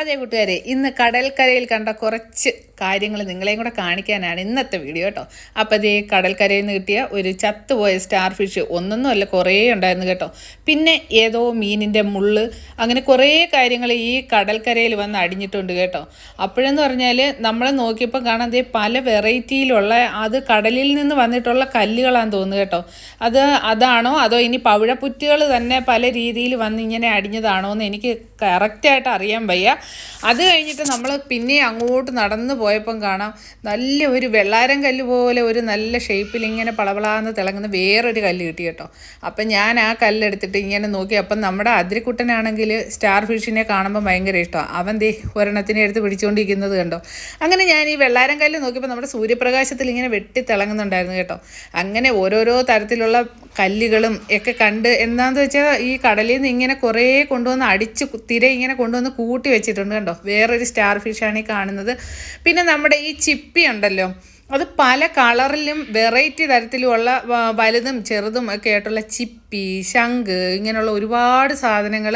അതെ കൂട്ടുകാരെ, ഇന്ന് കടൽക്കരയിൽ കണ്ട കുറച്ച് കാര്യങ്ങൾ നിങ്ങളെയും കൂടെ കാണിക്കാനാണ് ഇന്നത്തെ വീഡിയോ കേട്ടോ. അപ്പോൾ അതേ കടൽക്കരയിൽ നിന്ന് കിട്ടിയ ഒരു ചത്തുപോയ സ്റ്റാർ ഫിഷ് ഒന്നൊന്നുമല്ല, കുറേ ഉണ്ടായിരുന്നു കേട്ടോ. പിന്നെ ഏതോ മീനിൻ്റെ മുള്ള്, അങ്ങനെ കുറേ കാര്യങ്ങൾ ഈ കടൽക്കരയിൽ വന്ന് അടിഞ്ഞിട്ടുണ്ട് കേട്ടോ. അപ്പോഴെന്ന് പറഞ്ഞാൽ നമ്മൾ നോക്കിയപ്പോൾ കാണാൻ ദേ പല വെറൈറ്റിയിലുള്ള അത് കടലിൽ നിന്ന് വന്നിട്ടുള്ള കല്ലുകളാണെന്ന് തോന്നുന്നു കേട്ടോ. അതാണോ അതോ ഇനി പവിഴപ്പുറ്റുകൾ തന്നെ പല രീതിയിൽ വന്ന് ഇങ്ങനെ അടിഞ്ഞതാണോ എന്ന് എനിക്ക് കറക്റ്റായിട്ട് അറിയാൻ വയ്യ. അത് കഴിഞ്ഞിട്ട് നമ്മൾ പിന്നെ അങ്ങോട്ട് നടന്നു പോയപ്പം കാണാം നല്ല ഒരു വെള്ളാരം കല്ല് പോലെ ഒരു നല്ല ഷേപ്പിൽ ഇങ്ങനെ പളവളാന്ന് തിളങ്ങുന്ന വേറൊരു കല്ല് കിട്ടി കേട്ടോ. അപ്പം ഞാൻ ആ കല്ലെടുത്തിട്ട് ഇങ്ങനെ നോക്കി. അപ്പം നമ്മുടെ അതിരിക്കുട്ടനാണെങ്കിൽ സ്റ്റാർ ഫിഷിനെ കാണുമ്പോൾ ഭയങ്കര ഇഷ്ടമാണ്. അവൻ ദേ ഒരെണ്ണത്തിനെ എടുത്ത് പിടിച്ചുകൊണ്ടിരിക്കുന്നത് കണ്ടോ. അങ്ങനെ ഞാൻ ഈ വെള്ളാരം കല്ല് നോക്കിയപ്പോൾ നമ്മുടെ സൂര്യപ്രകാശത്തിൽ ഇങ്ങനെ വെട്ടി തിളങ്ങുന്നുണ്ടായിരുന്നു കേട്ടോ. അങ്ങനെ ഓരോരോ തരത്തിലുള്ള കല്ലുകളും ഒക്കെ കണ്ട് എന്താണെന്ന് വെച്ചാൽ ഈ കടലിൽ നിന്ന് ഇങ്ങനെ കുറേ കൊണ്ടുവന്ന് അടിച്ച് തിര ഇങ്ങനെ കൊണ്ടുവന്ന് കൂട്ടി വെച്ചിട്ടുണ്ട് കണ്ടോ. വേറൊരു സ്റ്റാർ ഫിഷാണ് ഈ കാണുന്നത്. പിന്നെ നമ്മുടെ ഈ ചിപ്പി ഉണ്ടല്ലോ, അത് പല കളറിലും വെറൈറ്റി തരത്തിലുമുള്ള വലുതും ചെറുതും ഒക്കെ ആയിട്ടുള്ള ചിപ്പി, ശംഖ്, ഇങ്ങനെയുള്ള ഒരുപാട് സാധനങ്ങൾ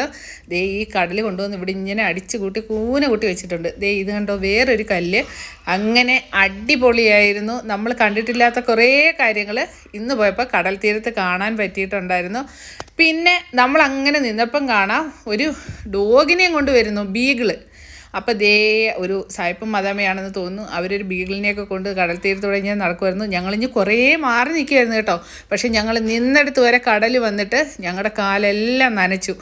ദേ ഈ കടൽ കൊണ്ടുവന്ന് ഇവിടെ ഇങ്ങനെ അടിച്ച് കൂട്ടി കൂട്ടി വെച്ചിട്ടുണ്ട്. ദേ ഇത് കണ്ടോ, വേറൊരു കല്ല്. അങ്ങനെ അടിപൊളിയായിരുന്നു. നമ്മൾ കണ്ടിട്ടില്ലാത്ത കുറേ കാര്യങ്ങൾ ഇന്ന് പോയപ്പോൾ കടൽ തീരത്ത് കാണാൻ പറ്റിയിട്ടുണ്ടായിരുന്നു. പിന്നെ നമ്മൾ അങ്ങനെ നിന്നപ്പം കാണാം ഒരു ഡോഗിനെയും കൊണ്ട് വരുന്നു, ബീഗിള്. അപ്പോൾ ദേ ഒരു സായിപ്പും മദാമയാണെന്ന് തോന്നുന്നു. അവരൊരു ബീഗിളിനെയൊക്കെ കൊണ്ട് കടൽ തീരത്തോടെ ഞാൻ നടക്കുമായിരുന്നു. ഞങ്ങളിഞ്ഞ് കുറേ മാറി നിൽക്കുമായിരുന്നു കേട്ടോ. പക്ഷെ ഞങ്ങൾ നിന്നെടുത്ത് വരെ കടൽ വന്നിട്ട് ഞങ്ങളുടെ കാലെല്ലാം നനച്ചു.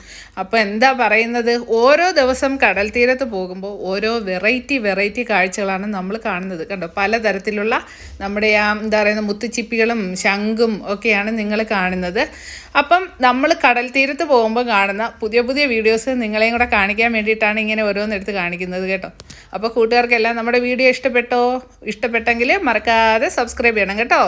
അപ്പോൾ എന്താ പറയുന്നത്, ഓരോ ദിവസം കടൽ തീരത്ത് പോകുമ്പോൾ ഓരോ വെറൈറ്റി കാഴ്ചകളാണ് നമ്മൾ കാണുന്നത് കണ്ടോ. പലതരത്തിലുള്ള നമ്മുടെ എന്താ പറയുന്നത് മുത്തുച്ചിപ്പികളും ശംഖും ഒക്കെയാണ് നിങ്ങൾ കാണുന്നത്. അപ്പം നമ്മൾ കടൽ തീരത്ത് പോകുമ്പോൾ കാണുന്ന പുതിയ വീഡിയോസ് നിങ്ങളെയും കൂടെ കാണിക്കാൻ വേണ്ടിയിട്ടാണ് ഇങ്ങനെ ഓരോന്നെടുത്ത് കാണിക്കുന്നത് കേട്ടോ. അപ്പോൾ കൂട്ടുകാർക്കെല്ലാം നമ്മുടെ വീഡിയോ ഇഷ്ടപ്പെട്ടെങ്കിൽ മറക്കാതെ സബ്സ്ക്രൈബ് ചെയ്യണം കേട്ടോ.